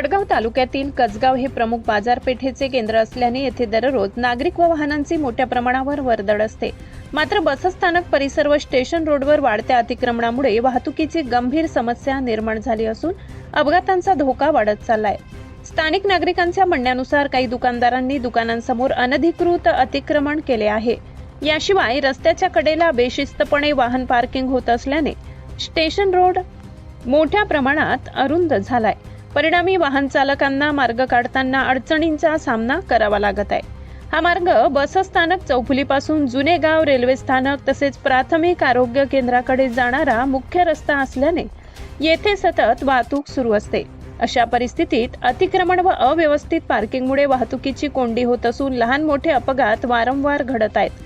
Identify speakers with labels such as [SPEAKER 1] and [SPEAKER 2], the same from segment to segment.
[SPEAKER 1] वडगाव तालुक्यातील कसगाव हे प्रमुख बाजारपेठेचे केंद्र असल्याने येथे दररोज नागरिक व वाहनांची मोठ्या प्रमाणावर वर्दळ असते। मात्र बसस्थानक परिसर व स्टेशन रोडवर वाढत्या अतिक्रमणामुळे वाहतुकीची गंभीर समस्या निर्माण झाली असून अपघातांचा धोका वाढत चाललाय। स्थानिक नागरिकांच्या म्हणण्यानुसार काही दुकानदारांनी दुकानांसमोर अनधिकृत अतिक्रमण केले आहे। याशिवाय रस्त्याच्या कडेला बेशिस्तपणे वाहन पार्किंग होत असल्याने स्टेशन रोड मोठ्या प्रमाणात अरुंद झालाय। परिणामी वाहन चालकांना मार्ग काढताना अडचणींचा सामना करावा लागत आहे। हा मार्ग बसस्थानक चौफुलीपासून जुने गाव रेल्वे स्थानक तसेच प्राथमिक आरोग्य केंद्राकडे जाणारा मुख्य रस्ता असल्याने येथे सतत वाहतूक सुरू असते। अशा परिस्थितीत अतिक्रमण व अव्यवस्थित पार्किंगमुळे वाहतुकीची कोंडी होत असून लहान मोठे अपघात वारंवार घडत आहेत।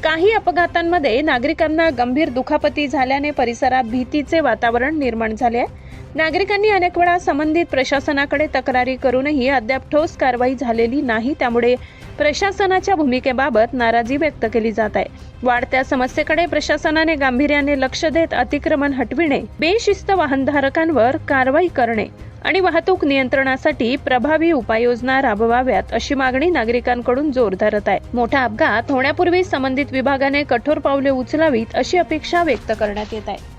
[SPEAKER 1] काही अपघातांमध्ये नागरिकांना गंभीर दुखापती झाल्याने परिसरात भीतीचे वातावरण निर्माण झाले आहे। नागरिकांनी अनेक वेळा संबंधित प्रशासनाकडे तक्रारी करूनही अद्याप ठोस कारवाई झालेली नाही, त्यामुळे प्रशासनाच्या भूमिकेबाबत नाराजी व्यक्त केली जात आहे। वाढत्या समस्येकडे प्रशासनाने गांभीर्याने लक्ष देत अतिक्रमण हटविणे, बेशिस्त वाहनधारकांवर कारवाई करणे आणि वाहतूक नियंत्रणासाठी प्रभावी उपाययोजना राबवाव्यात अशी मागणी नागरिकांकडून जोर धरत आहे। मोठा अपघात होण्यापूर्वी संबंधित विभागाने कठोर पावले उचलावीत अशी अपेक्षा व्यक्त करण्यात येत आहे।